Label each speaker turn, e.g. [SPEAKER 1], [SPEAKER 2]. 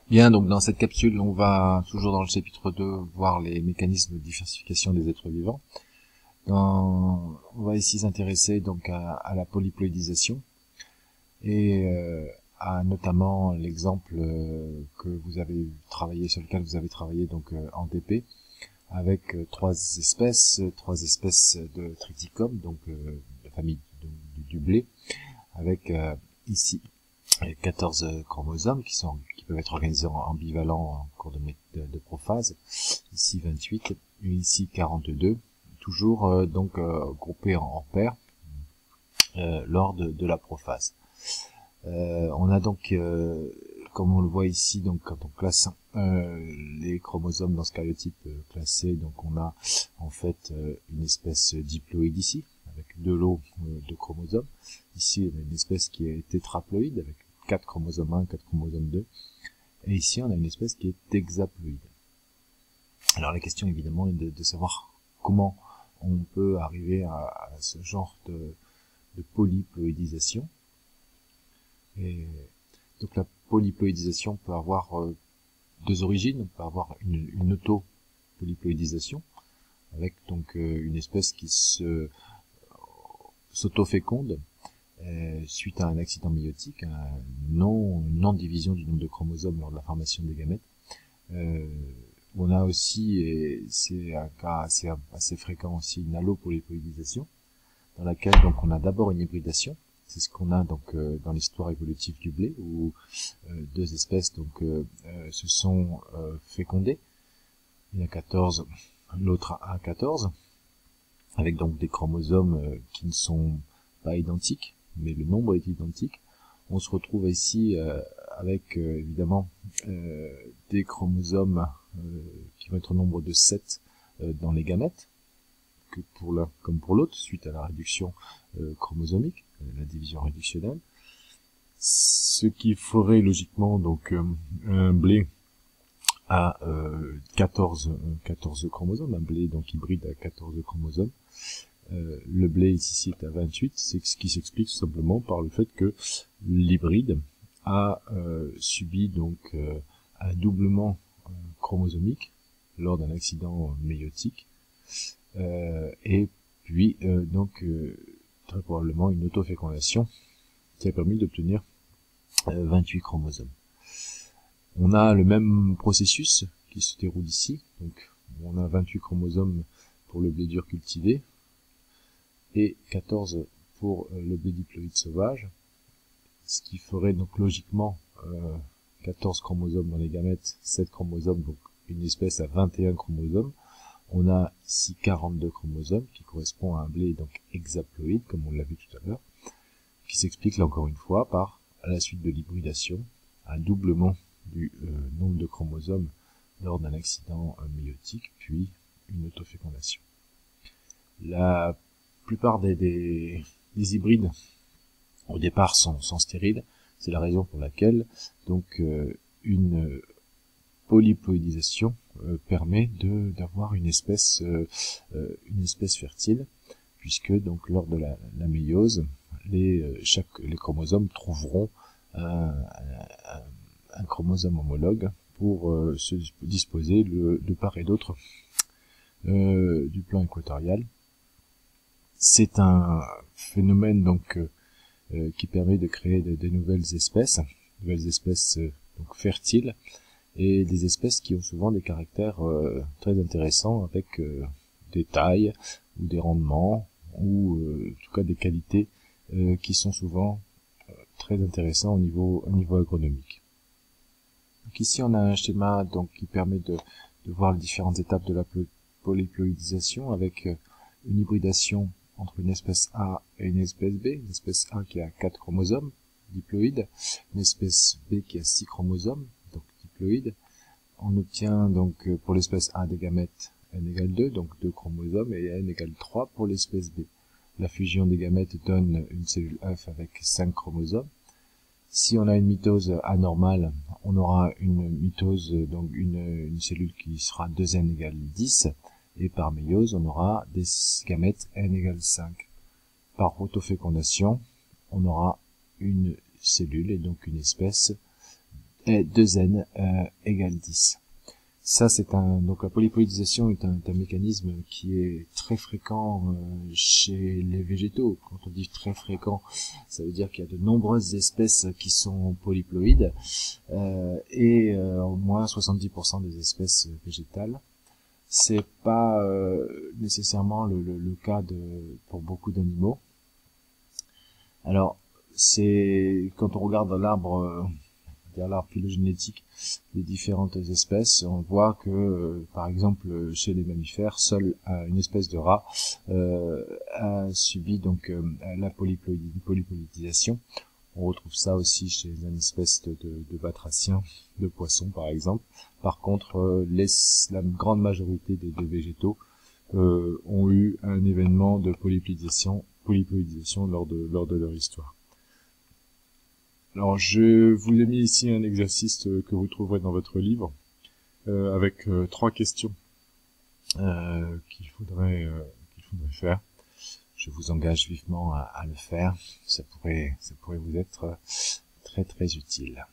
[SPEAKER 1] Bien, donc dans cette capsule, on va, toujours dans le chapitre 2, voir les mécanismes de diversification des êtres vivants. On va ici s'intéresser donc à la polyploïdisation et à notamment l'exemple que vous avez travaillé, sur lequel vous avez travaillé donc en DP, avec trois espèces de triticum, donc la famille du blé, avec ici 14 chromosomes qui peuvent être organisés en bivalent en cours de prophase. Ici 28 et ici 42, toujours groupés en paires lors de la prophase. On a donc, comme on le voit ici, donc quand on classe les chromosomes dans ce karyotype classé, donc on a en fait une espèce diploïde ici, avec deux lots de chromosomes. Ici, on a une espèce qui est tétraploïde, avec 4 chromosomes 1, 4 chromosomes 2. Et ici, on a une espèce qui est hexaploïde. Alors la question, évidemment, est de savoir comment on peut arriver à ce genre de polyploïdisation. Et donc la polyploïdisation peut avoir deux origines. On peut avoir une auto-polyploïdisation, avec donc une espèce qui s'auto-féconde suite à un accident méiotique, une non-division du nombre de chromosomes lors de la formation des gamètes. On a aussi, et c'est un cas assez fréquent aussi, une allopolyploïdisation, dans laquelle donc on a d'abord une hybridation. C'est ce qu'on a donc dans l'histoire évolutive du blé, où deux espèces donc se sont fécondées. Il y en a 14, l'autre a 14, avec donc des chromosomes qui ne sont pas identiques, mais le nombre est identique. On se retrouve ici avec évidemment des chromosomes qui vont être au nombre de 7 dans les gamètes, que pour l'un comme pour l'autre, suite à la réduction chromosomique, la division réductionnelle. Ce qui ferait logiquement donc un blé à 14 chromosomes, un blé donc hybride à 14 chromosomes. Le blé ici est à 28, c'est ce qui s'explique simplement par le fait que l'hybride a subi donc un doublement chromosomique lors d'un accident méiotique, et puis très probablement une autofécondation qui a permis d'obtenir 28 chromosomes. On a le même processus qui se déroule ici, donc on a 28 chromosomes pour le blé dur cultivé et 14 pour le blé diploïde sauvage, ce qui ferait donc logiquement 14 chromosomes dans les gamètes, 7 chromosomes, donc une espèce à 21 chromosomes. On a ici 42 chromosomes qui correspond à un blé donc hexaploïde, comme on l'a vu tout à l'heure, qui s'explique là encore une fois par, à la suite de l'hybridation, un doublement du nombre de chromosomes lors d'un accident méiotique, puis une autofécondation. La plupart des hybrides au départ sont stériles. C'est la raison pour laquelle donc une polyploïdisation permet d'avoir une espèce fertile, puisque donc lors de la méiose, les chromosomes trouveront un chromosome homologue pour se disposer de part et d'autre du plan équatorial. C'est un phénomène donc qui permet de créer de nouvelles espèces donc fertiles, et des espèces qui ont souvent des caractères très intéressants, avec des tailles ou des rendements ou en tout cas des qualités qui sont souvent très intéressants au niveau agronomique. Donc ici on a un schéma donc qui permet de voir les différentes étapes de la polyploïdisation, avec une hybridation entre une espèce A et une espèce B, une espèce A qui a 4 chromosomes diploïdes, une espèce B qui a 6 chromosomes, donc diploïdes. On obtient donc pour l'espèce A des gamètes n égale 2, donc 2 chromosomes, et n égale 3 pour l'espèce B. La fusion des gamètes donne une cellule œuf avec 5 chromosomes. Si on a une mitose anormale, on aura une mitose, donc une cellule qui sera 2n égale 10, et par méiose, on aura des gamètes n égale 5. Par autofécondation, on aura une cellule et donc une espèce et 2n égale 10. Ça, donc la polyploïdisation est un mécanisme qui est très fréquent chez les végétaux. Quand on dit très fréquent, ça veut dire qu'il y a de nombreuses espèces qui sont polyploïdes, et au moins 70% des espèces végétales. C'est pas nécessairement le cas pour beaucoup d'animaux. Alors, c'est quand on regarde l'arbre phylogénétique des différentes espèces, on voit que, par exemple, chez les mammifères, seule une espèce de rat a subi donc la polyploïdisation. On retrouve ça aussi chez une espèce de batraciens, de poissons par exemple. Par contre, la grande majorité des végétaux ont eu un événement de polyploïdisation lors de leur histoire. Alors, je vous ai mis ici un exercice que vous trouverez dans votre livre, avec 3 questions qu'il faudrait faire. Je vous engage vivement à le faire. Ça pourrait vous être très très utile.